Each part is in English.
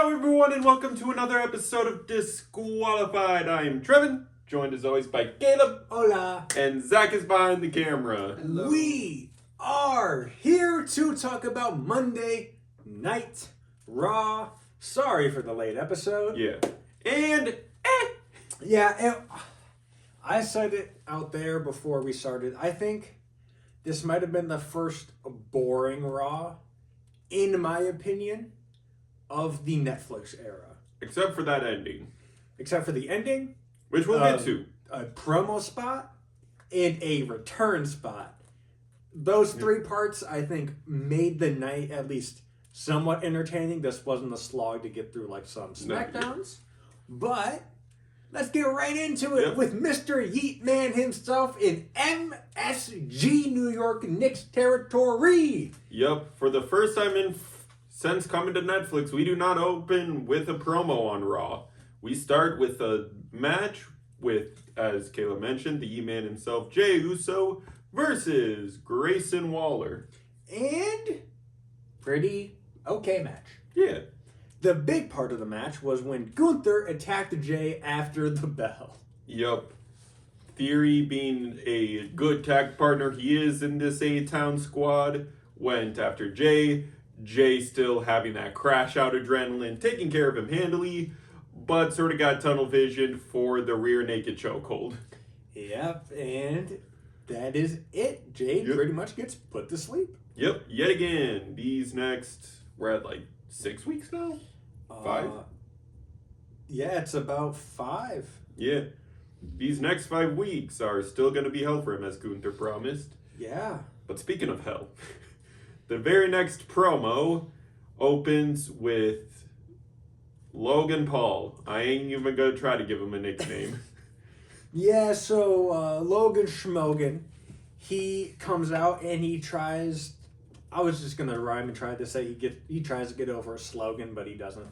Hello, everyone, and welcome to another episode of Disqualified. I am Trevin, joined as always by Caleb. Hola. And Zach is behind the camera. Hello. We are here to talk about Monday Night Raw. Sorry for the late episode. Yeah. And, I said it out there before we started. I think this might have been the first boring Raw, in my opinion, of the Netflix era. except for that ending, Except for the ending, which we'll get to. a promo spot, and a return spot. Those three parts, I think, made the night at least somewhat entertaining. This wasn't a slog to get through like some SmackDowns. But let's get right into it with Mr. Yeet Man himself in MSG New York Knicks territory. Yep, for the first time since coming to Netflix, we do not open with a promo on Raw. We start with a match with, as Caleb mentioned, the E-Man himself, Jey Uso, versus Grayson Waller. And pretty okay match. Yeah. The big part of the match was when Gunther attacked Jay after the bell. Yup. Theory, being a good tag partner he is in this A-Town squad, went after Jay. Jay still having that crash out adrenaline, taking care of him handily, but sort of got tunnel vision for the rear naked chokehold. Yep, and that is it. Jay pretty much gets put to sleep. Yep, yet again. We're at like 6 weeks now? 5? Yeah, it's about 5. Yeah. These next 5 weeks are still going to be hell for him, as Gunther promised. Yeah. But speaking of hell, the very next promo opens with Logan Paul. I ain't even going to try to give him a nickname. Yeah, so Logan Schmogan, he comes out and he tries... I was just going to rhyme and try to say he tries to get over a slogan, but he doesn't.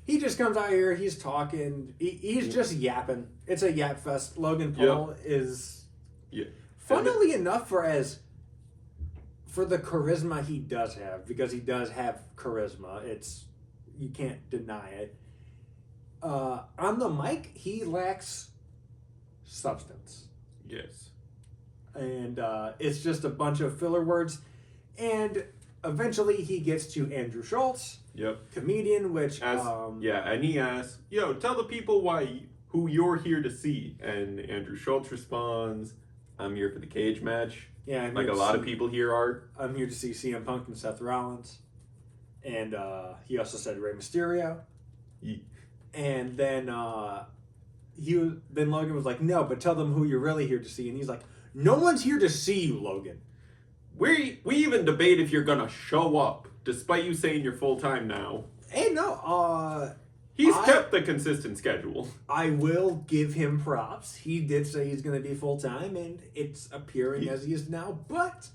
He just comes out here, he's talking, he's just yapping. It's a yap fest. Logan Paul is... Yeah. Funnily enough, for the charisma he does have, because he does have charisma, you can't deny it. On the mic, he lacks substance. Yes. And it's just a bunch of filler words. And eventually he gets to Andrew Schultz, comedian, which... and he asks, tell the people who you're here to see. And Andrew Schultz responds, I'm here for the cage match. Yeah, like a lot of people here are. I'm here to see CM Punk and Seth Rollins. And he also said Rey Mysterio. Yeah. And then Logan was like, no, but tell them who you're really here to see. And he's like, no one's here to see you, Logan. We even debate if you're gonna show up, despite you saying you're full-time now. Hey, no, He's kept the consistent schedule. I will give him props. He did say he's going to be full-time, and it's appearing as he is now, but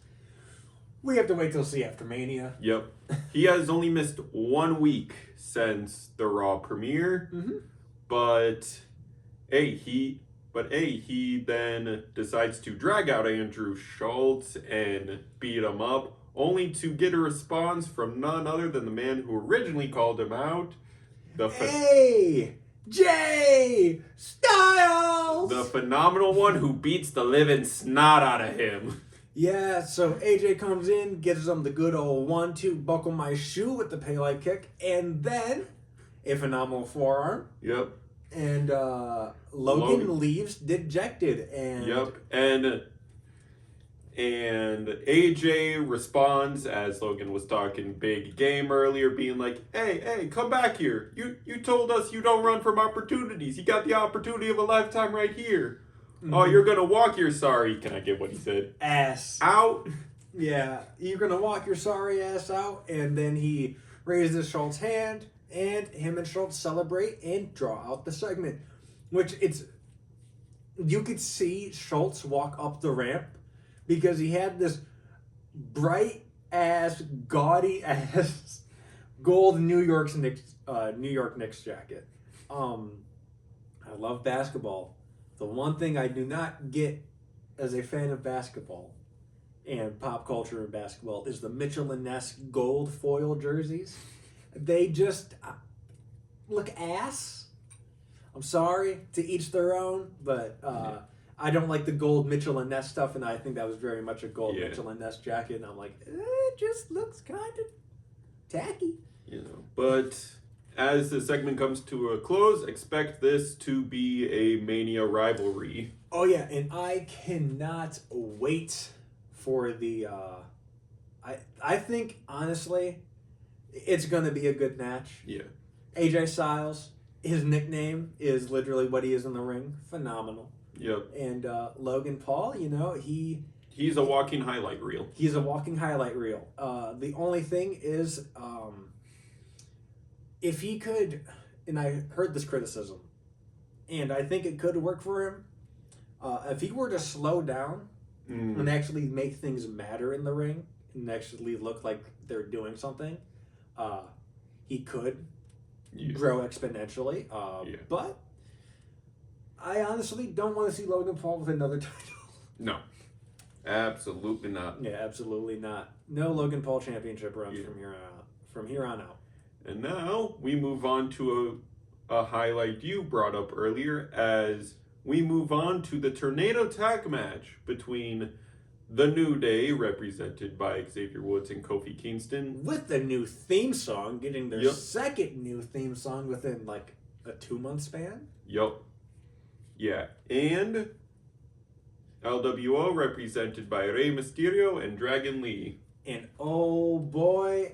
we have to wait till see after Mania. Yep. He has only missed 1 week since the Raw premiere, but he then decides to drag out Andrew Schultz and beat him up, only to get a response from none other than the man who originally called him out. Jay Styles! The phenomenal one who beats the living snot out of him. Yeah, so AJ comes in, gives him the good old 1-2, buckle my shoe with the Pele kick, and then a phenomenal forearm. Yep. And Logan leaves dejected. And AJ responds, as Logan was talking big game earlier, being like, hey, come back here. You told us you don't run from opportunities. You got the opportunity of a lifetime right here. Mm-hmm. Oh, you're going to walk your sorry, can I get what he said? Ass. Out. Yeah, you're going to walk your sorry ass out. And then he raises Schultz's hand, and him and Schultz celebrate and draw out the segment. You could see Schultz walk up the ramp, because he had this bright-ass, gaudy-ass gold New York Knicks jacket. I love basketball. The one thing I do not get as a fan of basketball and pop culture in basketball is the Mitchell & Ness gold foil jerseys. They just look ass. I'm sorry, to each their own, but I don't like the gold Mitchell and Ness stuff, and I think that was very much a gold Mitchell and Ness jacket, and I'm like, it just looks kind of tacky. But as the segment comes to a close, expect this to be a Mania rivalry. Oh yeah, and I cannot wait for the I think honestly it's gonna be a good match. Yeah. AJ Styles, his nickname is literally what he is in the ring. Phenomenal. Yep. And Logan Paul, he's a walking highlight reel. He's a walking highlight reel. The only thing is, if he could, and I heard this criticism, and I think it could work for him, if he were to slow down and actually make things matter in the ring and actually look like they're doing something, he could grow exponentially. But I honestly don't want to see Logan Paul with another title. No. Absolutely not. Yeah, absolutely not. No Logan Paul championship runs from here on out. And now we move on to a highlight you brought up earlier as we move on to the Tornado Tag match between The New Day, represented by Xavier Woods and Kofi Kingston. With the new theme song, getting their second new theme song within like a 2-month span. Yup. Yeah. And LWO, represented by Rey Mysterio and Dragon Lee. And oh boy,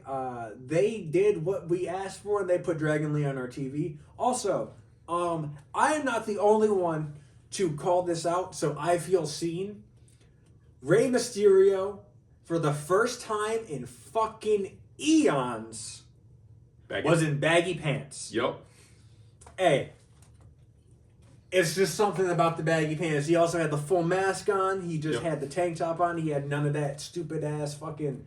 they did what we asked for, and they put Dragon Lee on our TV. Also, I am not the only one to call this out, so I feel seen. Rey Mysterio, for the first time in fucking eons, was in baggy pants. Yup. Hey, it's just something about the baggy pants. He also had the full mask on. He just had the tank top on. He had none of that stupid ass fucking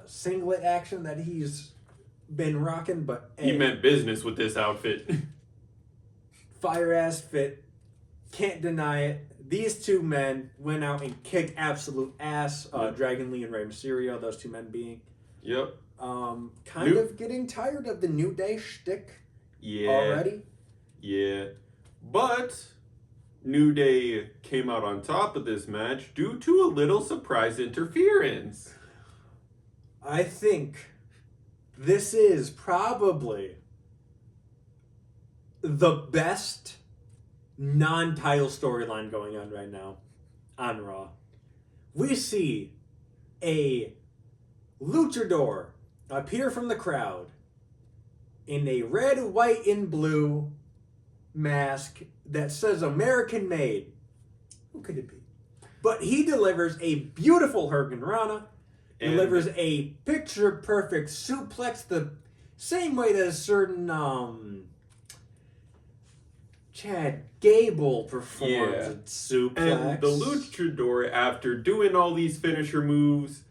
singlet action that he's been rocking. But he meant business with this outfit. Fire ass fit. Can't deny it. These two men went out and kicked absolute ass. Dragon Lee and Rey Mysterio, those two men being. Yep. Kind of getting tired of the New Day shtick already. Yeah. But New Day came out on top of this match due to a little surprise interference. I think this is probably the best non-title storyline going on right now on Raw. We see a luchador appear from the crowd in a red, white, and blue mask that says American made. Who could it be? But he delivers a beautiful Hurricanrana, delivers a picture-perfect suplex the same way that a certain Chad Gable performs a suplex. And the luchador, after doing all these finisher moves,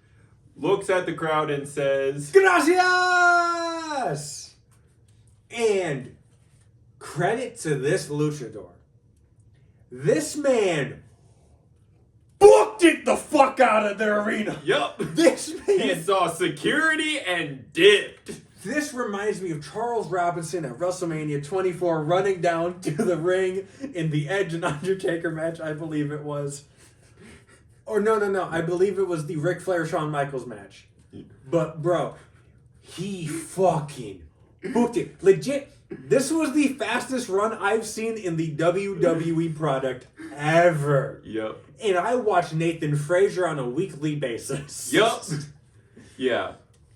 looks at the crowd and says, "Gracias!" And credit to this luchador. This man booked it the fuck out of the arena. Yup. This man. He saw security and dipped. This reminds me of Charles Robinson at WrestleMania 24 running down to the ring in the Edge and Undertaker match, I believe it was. Or no. I believe it was the Ric Flair-Shawn Michaels match. But, bro, he fucking booked it. Legit. This was the fastest run I've seen in the WWE product ever. Yep. And I watch Nathan Frazier on a weekly basis. Yup. Yeah.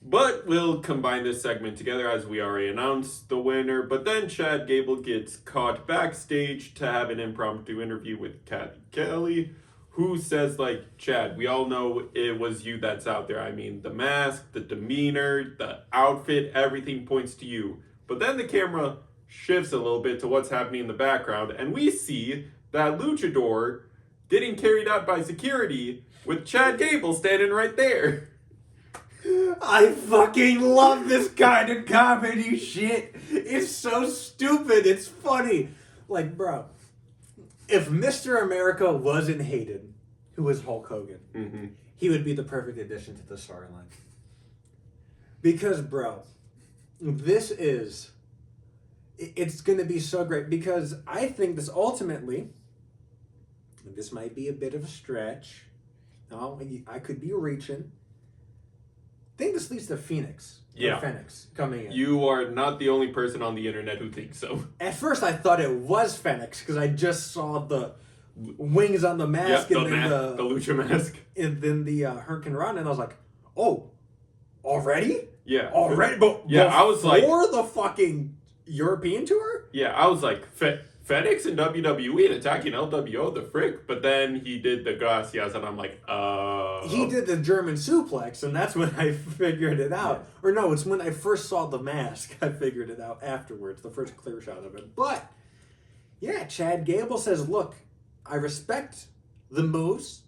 But we'll combine this segment together as we already announced the winner. But then Chad Gable gets caught backstage to have an impromptu interview with Cathy Kelly, who says, like, Chad, we all know it was you that's out there. I mean, the mask, the demeanor, the outfit, everything points to you. But then the camera shifts a little bit to what's happening in the background, and we see that luchador getting carried out by security with Chad Gable standing right there. I fucking love this kind of comedy shit. It's so stupid. It's funny. Like, bro, if Mr. America wasn't hated, who was Hulk Hogan, he would be the perfect addition to the storyline. Because, bro, this is... It's going to be so great because I think this ultimately... This might be a bit of a stretch. No, I could be reaching. I think this leads to Phoenix. Yeah. Phoenix coming in. You are not the only person on the internet who thinks so. At first, I thought it was Phoenix because I just saw the wings on the mask Yep, and then the lucha mask. and then the Hurricane Run, and I was like, "Oh, already? Yeah. Already? But Yeah, I was like... before the fucking European tour." Yeah, I was like, FedEx and WWE and attacking LWO, the frick. But then he did the Gracias, and I'm like, He did the German suplex, and that's when I figured it out. Or no, it's when I first saw the mask, I figured it out afterwards, the first clear shot of it. But, yeah, Chad Gable says, look, I respect the moves.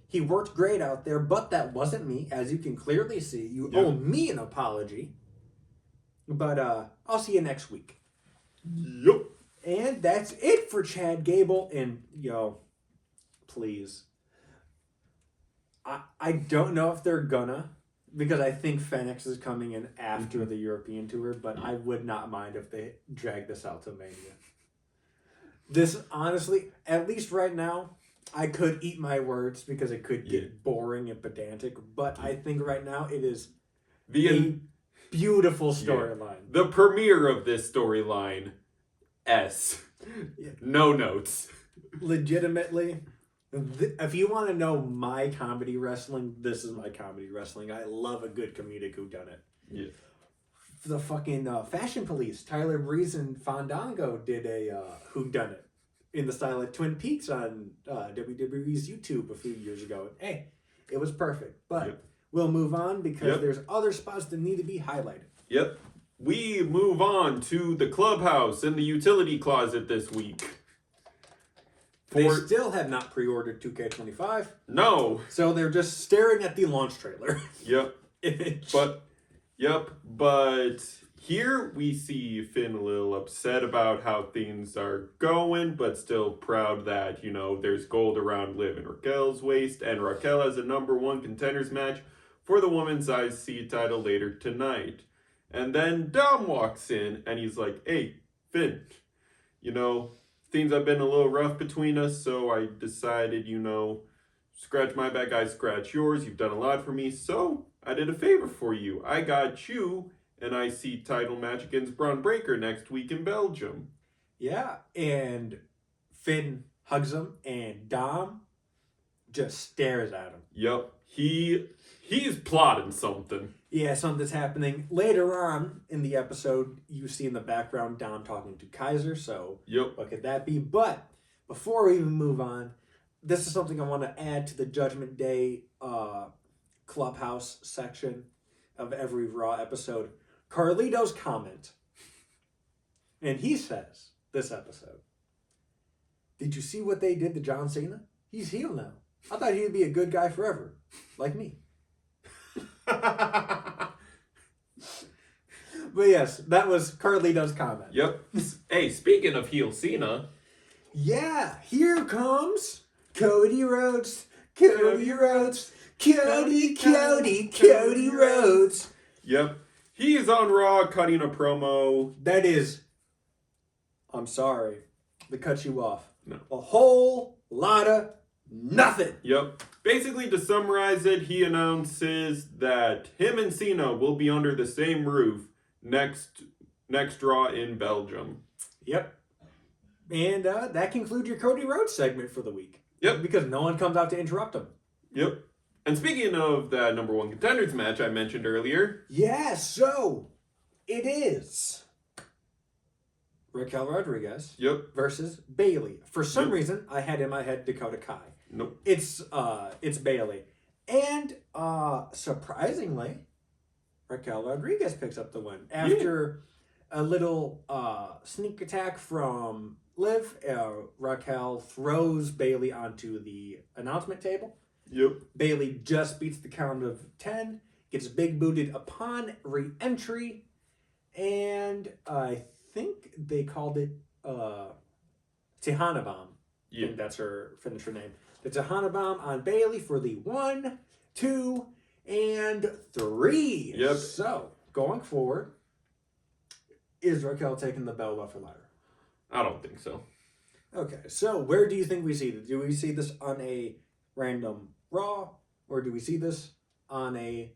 He worked great out there, but that wasn't me, as you can clearly see. You owe me an apology. But I'll see you next week. Yup. And that's it for Chad Gable. And, please. I don't know if they're gonna, because I think Phoenix is coming in after the European tour, but I would not mind if they drag this out to Mania. This, honestly, at least right now, I could eat my words because it could get boring and pedantic, but I think right now it is a beautiful storyline. The premiere of this storyline, S. No notes. Legitimately, if you want to know my comedy wrestling, this is my comedy wrestling. I love a good comedic whodunit. Yeah. The fucking Fashion Police, Tyler Breeze and Fandango did a whodunit in the style of Twin Peaks on WWE's YouTube a few years ago. Hey, it was perfect. But we'll move on because there's other spots that need to be highlighted. Yep. We move on to the clubhouse and the utility closet this week. They still have not pre-ordered 2K25. No. So they're just staring at the launch trailer. Yep. Image. But here we see Finn a little upset about how things are going, but still proud that, there's gold around Liv and Raquel's waist, and Raquel has a #1 contenders match for the women's IC title later tonight. And then Dom walks in, and he's like, hey, Finn, things have been a little rough between us, so I decided, scratch my back, I scratch yours. You've done a lot for me, so I did a favor for you. I got you an IC title match against Braun Breaker next week in Belgium. Yeah, and Finn hugs him, and Dom just stares at him. Yep, he's plotting something. Yeah, something's happening. Later on in the episode, you see in the background Dom talking to Kaiser, so what could that be? But before we even move on, this is something I want to add to the Judgment Day clubhouse section of every Raw episode. Carlito's comment. And he says, this episode, did you see what they did to John Cena? He's heel now. I thought he'd be a good guy forever, like me. But yes, that was Carlito's comment. Yep. Hey, speaking of heel Cena. Yeah, here comes Cody Rhodes. Cody Rhodes. Cody Rhodes. Yep. He is on Raw cutting a promo. That is, I'm sorry to cut you off. No. A whole lot of nothing. Yep. Basically, to summarize it, he announces that him and Cena will be under the same roof next Raw in Belgium. Yep. And that concludes your Cody Rhodes segment for the week. Yep. Because no one comes out to interrupt him. Yep. And speaking of that #1 contenders match I mentioned earlier. Yeah, so it is Raquel Rodriguez versus Bayley. For some reason, I had in my head Dakota Kai. Nope. It's Bayley. And surprisingly, Raquel Rodriguez picks up the win. After a little sneak attack from Liv, Raquel throws Bayley onto the announcement table. Yep. Bayley just beats the count of 10, gets big booted upon re-entry, and I think they called it Tejana Bomb. I think that's her finisher name. The Tejana Bomb on Bayley for the 1, 2, and 3. Yep. So, going forward, is Raquel taking the belt off her ladder? I don't think so. Okay, so where do you think we see this? Do we see this on a random Raw, or do we see this on a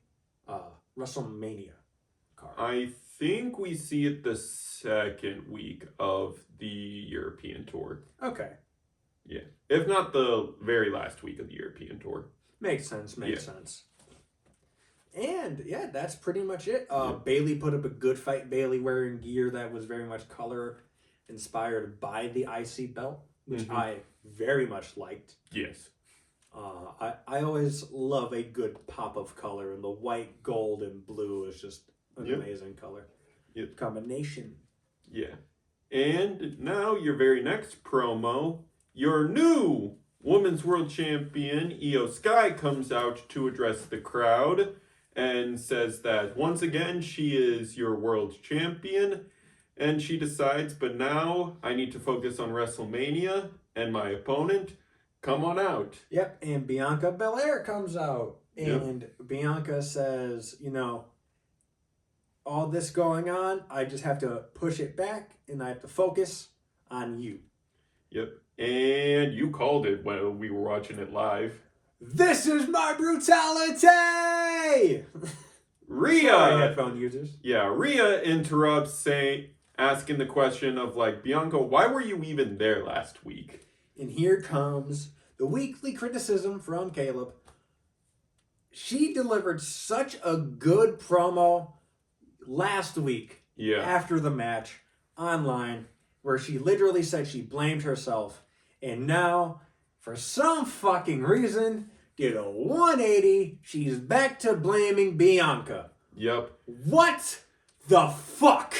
WrestleMania card? I think we see it the second week of the European tour. Okay. Yeah. If not the very last week of the European tour. Makes sense. Makes sense. And yeah, that's pretty much it. Yeah. Bailey put up a good fight. Bailey wearing gear that was very much color inspired by the IC belt, which I very much liked. Yes. I always love a good pop of color, and the white, gold, and blue is just an amazing color combination. Yeah. And now your very next promo, your new Women's World Champion, Io Sky, comes out to address the crowd and says that once again she is your world champion. And she decides, but now I need to focus on WrestleMania and my opponent. Come on out. Yep, and Bianca Belair comes out. And Bianca says, you know, all this going on, I just have to push it back and I have to focus on you. Yep. And you called it when we were watching it live. This is my brutality! Rhea! Sorry, headphone users. Yeah, Rhea interrupts, asking the question of, like, Bianca, why were you even there last week? And here comes the weekly criticism from Caleb. She delivered such a good promo last week after the match online, where she literally said she blamed herself, and now, for some fucking reason, did a 180. She's back to blaming Bianca. Yep. What the fuck?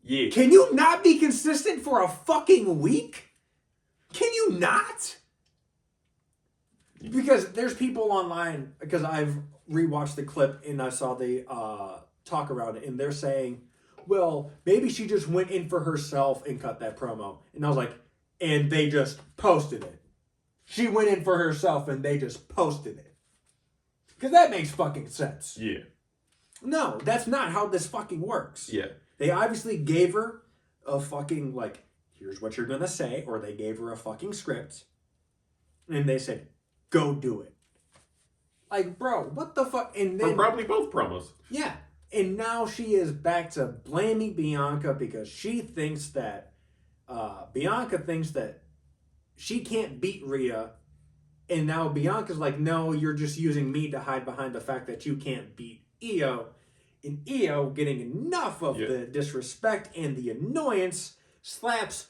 Yeah. Can you not be consistent for a fucking week? Can you not? Because there's people online, because I've rewatched the clip and I saw the talk around it, and they're saying, well, maybe she just went in for herself and cut that promo. And I was like, and they just posted it. She went in for herself and they just posted it. Because that makes fucking sense. Yeah. No, that's not how this fucking works. Yeah. They obviously gave her a fucking, like, here's what you're gonna say, or they gave her a fucking script, and they said, go do it. Like, bro, what the fuck? And then, For probably both promos. yeah, and now she is back to blaming Bianca because she thinks that, Bianca thinks that she can't beat Rhea, and now Bianca's like, no, you're just using me to hide behind the fact that you can't beat Io. And Io, getting enough of the disrespect and the annoyance, slaps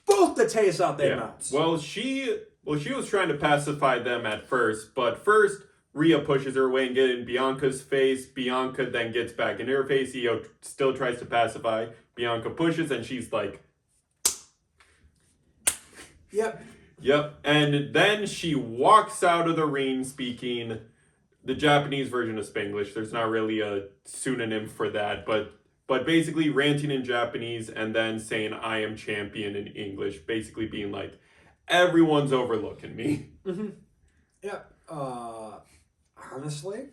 both the taste out their mouths. Well, she was trying to pacify them at first, but first Rhea pushes her away and gets in Bianca's face. Bianca then gets back in her face. Io still tries to pacify. Bianca pushes, and she's like, Yep. And then she walks out of the ring speaking the Japanese version of Spanglish. There's not really a pseudonym for that, but basically ranting in Japanese and then saying I am champion in English, basically being like, everyone's overlooking me. Mm-hmm. Yep. Honestly,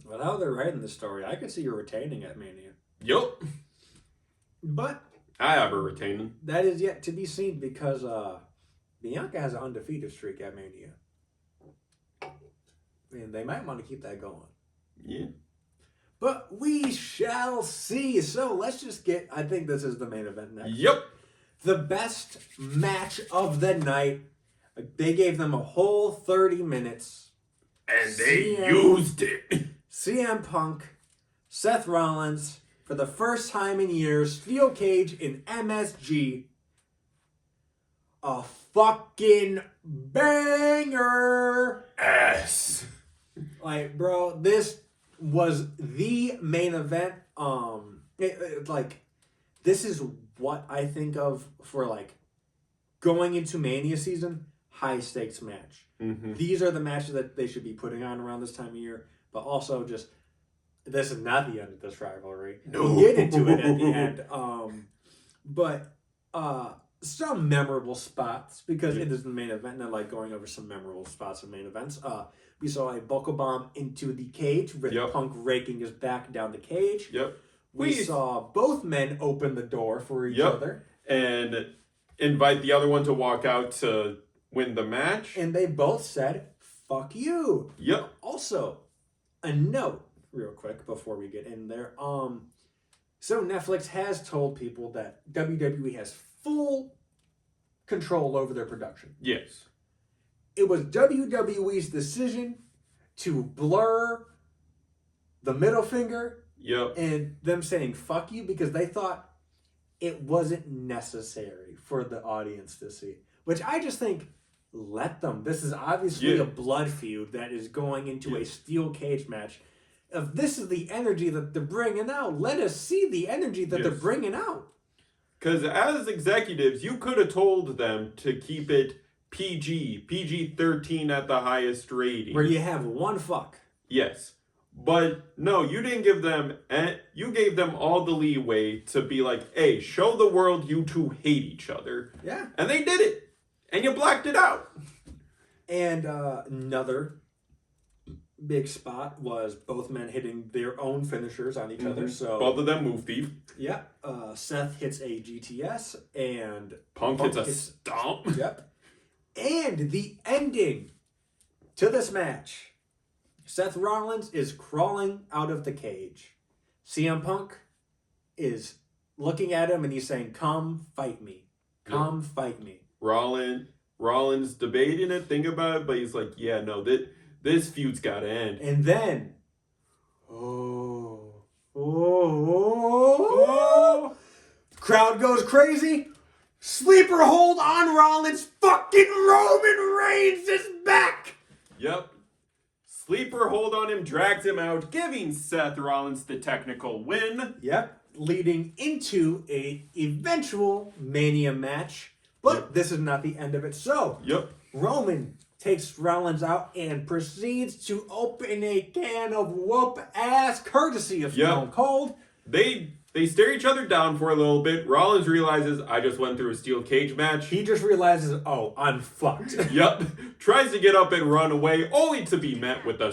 with how they're writing the story, I could see her retaining at Mania. Yup. But I have her retaining. that is yet to be seen because Bianca has an undefeated streak at Mania. And they might want to keep that going. Yeah. But we shall see. So let's just get, I think this is the main event next. Yep. The best match of the night. They gave them a whole 30 minutes. And they used it. CM Punk, Seth Rollins, for the first time in years, steel cage in MSG. A fucking banger. Ass. Like, bro, this was the main event. This is what I think of for, like, going into Mania season, high stakes match. Mm-hmm. These are the matches that they should be putting on around this time of year, but also just, this is not the end of this rivalry. No. We'll get into it at the end. But some memorable spots, because it is the main event, and I like going over some memorable spots of main events. We saw a buckle bomb into the cage with Punk raking his back down the cage. Yep. We saw both men open the door for each other. And invite the other one to walk out to win the match. And they both said, fuck you. Yep. Also, a note real quick before we get in there. So Netflix has told people that WWE has full control over their production. Yes. It was WWE's decision to blur the middle finger and them saying fuck you because they thought it wasn't necessary for the audience to see. Which I just think, let them. This is obviously a blood feud that is going into a steel cage match. If this is the energy that they're bringing out, let us see the energy that they're bringing out. Because as executives, you could have told them to keep it PG-13 at the highest rating. Where you have one fuck. Yes. But no, you didn't give them, you gave them all the leeway to be like, hey, show the world you two hate each other. Yeah. And they did it. And you blacked it out. And another big spot was both men hitting their own finishers on each other. So both of them move thief. Yeah. Seth hits a GTS and Punk hits a stomp. Yep. And the ending to this match. Seth Rollins is crawling out of the cage. CM Punk is looking at him and he's saying, come fight me. Come fight me. Rollins debating it, thinking about it, but he's like, yeah, no, this feud's got to end. And then, crowd goes crazy. Sleeper hold on Rollins. Fucking Roman Reigns is back. Yep. Sleeper hold on him, drags him out, giving Seth Rollins the technical win. Yep. Leading into a eventual Mania match. But this is not the end of it. So, Roman takes Rollins out and proceeds to open a can of whoop ass courtesy of Stone Cold. They stare each other down for a little bit. Rollins realizes, I just went through a steel cage match. He just realizes, oh, I'm fucked. Tries to get up and run away, only to be met with a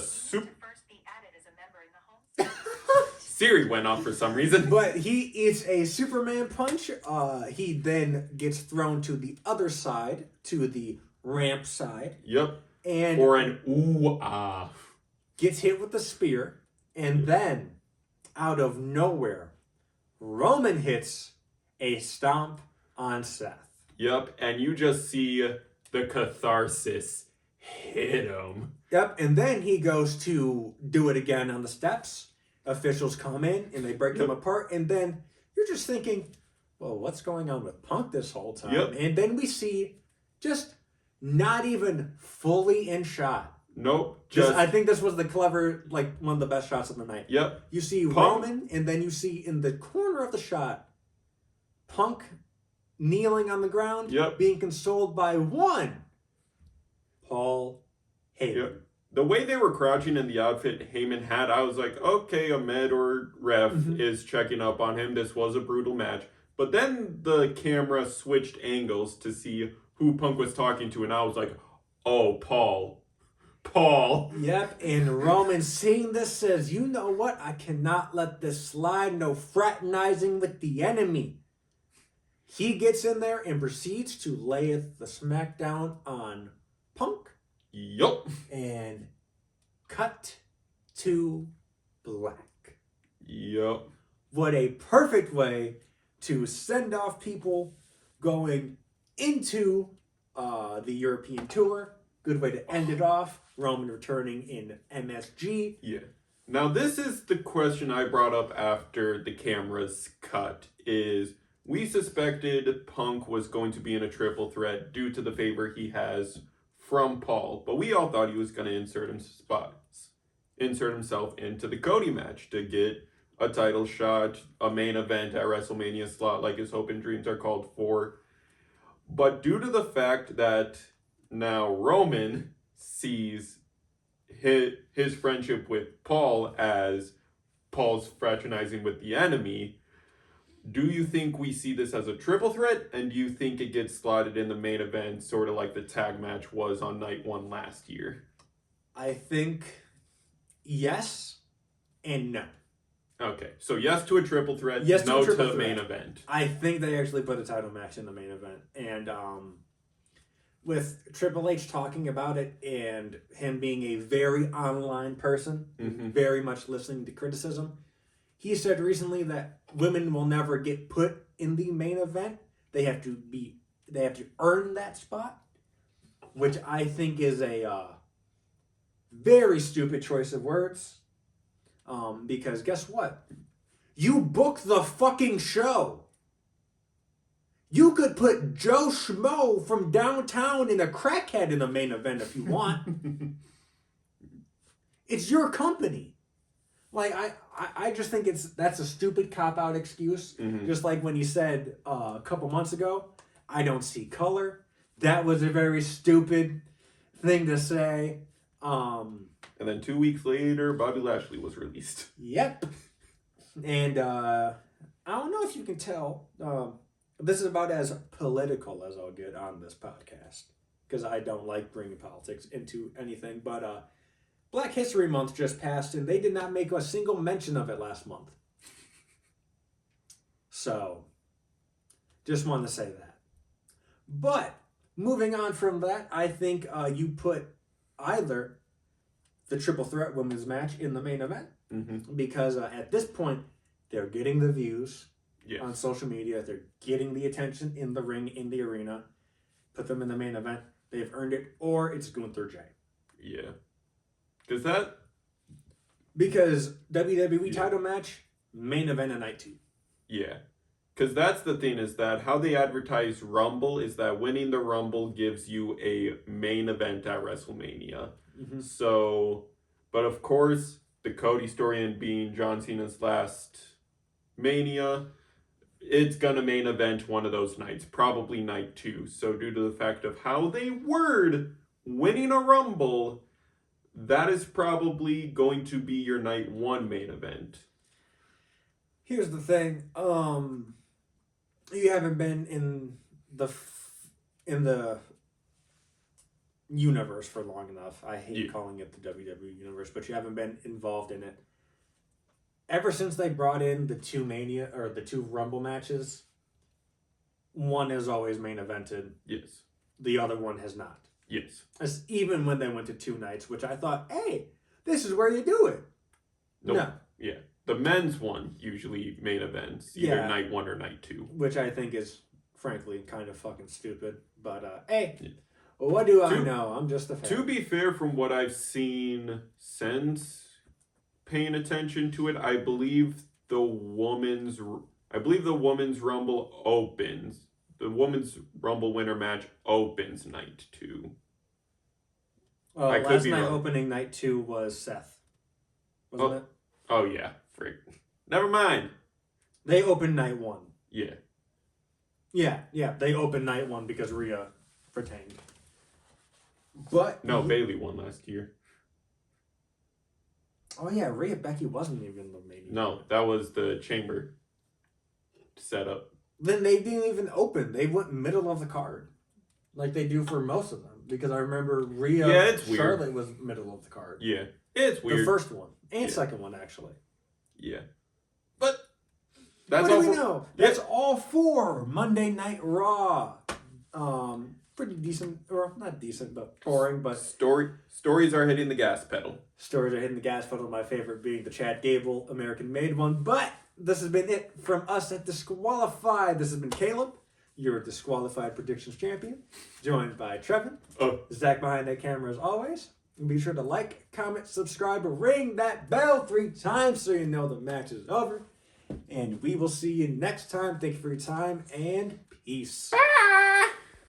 Siri went off for some reason. But he eats a Superman punch. He then gets thrown to the other side, to the ramp side. And or an ooh-ah. Gets hit with the spear. And then, out of nowhere, Roman hits a stomp on Seth. And you just see the catharsis hit him. And then he goes to do it again on the steps. Officials come in and they break them apart. And then you're just thinking, well, what's going on with Punk this whole time? And then we see just not even fully in shot. Nope. I think this was the clever, like one of the best shots of the night. You see Roman, and then you see in the corner of the shot, Punk kneeling on the ground, being consoled by one, Paul Heyman. The way they were crouching in the outfit Heyman had, I was like, okay, a med or ref is checking up on him. This was a brutal match. But then the camera switched angles to see who Punk was talking to, and I was like, oh, Paul. And Roman, seeing this, says, you know what? I cannot let this slide. No fraternizing with the enemy. He gets in there and proceeds to lay the smackdown on Punk. And cut to black. What a perfect way to send off people going into the European tour. Good way to end it off. Roman returning in MSG. Now this is the question I brought up after the cameras cut. Is we suspected Punk was going to be in a triple threat due to the favor he has from Paul, but we all thought he was going to insert himself into the Cody match to get a title shot, a main event at WrestleMania slot like his hope and dreams are called for. But due to the fact that now Roman sees his friendship with Paul as Paul's fraternizing with the enemy, do you think we see this as a triple threat? And do you think it gets slotted in the main event, sort of like the tag match was on night one last year? I think yes and no. Okay, so yes to a triple threat, Yes to no a triple to main threat. event. I think they actually put a title match in the main event. And with Triple H talking about it and him being a very online person, very much listening to criticism, he said recently that women will never get put in the main event. They have to earn that spot, which I think is a very stupid choice of words. Because guess what? You book the fucking show. You could put Joe Schmo from downtown in a crackhead in the main event if you want. It's your company. Like I just think that's a stupid cop-out excuse. Just like when you said a couple months ago, I don't see color. That was a very stupid thing to say. And then 2 weeks later, Bobby Lashley was released. Yep. And I don't know if you can tell. This is about as political as I'll get on this podcast. Because I don't like bringing politics into anything. But Black History Month just passed, and they did not make a single mention of it last month. So, just wanted to say that. But, moving on from that, I think you put either the triple threat women's match in the main event. Because at this point, they're getting the views on social media. They're getting the attention in the ring, in the arena. Put them in the main event. They've earned it. Or it's Gunther J. Yeah. Because WWE title match, main event of night 2. Yeah. Because that's the thing, is that how they advertise Rumble is that winning the Rumble gives you a main event at WrestleMania. So, but of course, the Cody story and being John Cena's last Mania, it's going to main event one of those nights, probably night 2. So due to the fact of how they word winning a Rumble, that is probably going to be your night 1 main event. Here's the thing. You haven't been in the universe for long enough. I hate calling it the WWE universe, but you haven't been involved in it. Ever since they brought in the 2 Rumble matches, one has always main evented. Yes. The other one has not. Yes. Even when they went to 2 nights, which I thought, hey, this is where you do it. Nope. No. Yeah. The men's one usually main events, either night 1 or night 2. Which I think is, frankly, kind of fucking stupid. But, hey, what do I know? I'm just a fan. To be fair, from what I've seen since paying attention to it, I believe the women's Rumble opens. The women's Rumble winner match opens night 2. Last night opening night 2 was Seth. Wasn't it? Oh, yeah. Freak. Never mind. They opened night 1. Yeah. Yeah. They opened night 1 because Rhea retained. But no, Bayley won last year. Oh yeah, Rhea Becky wasn't even the main. No, that was the chamber setup. Then they didn't even open. They went middle of the card, like they do for most of them. Because I remember Rhea Charlotte was middle of the card. Yeah, it's weird. The first one and second one actually. Yeah, but that's what all. Do we know? That's all for Monday Night Raw. Pretty decent, or not decent, but boring. But stories are hitting the gas pedal. Stories are hitting the gas pedal. My favorite being the Chad Gable American Made one. But this has been it from us at Disqualified. This has been Caleb, your Disqualified Predictions Champion, joined by Trevin. Zach behind that camera as always. And be sure to like, comment, subscribe, or ring that bell 3 times so you know the match is over. And we will see you next time. Thank you for your time and peace.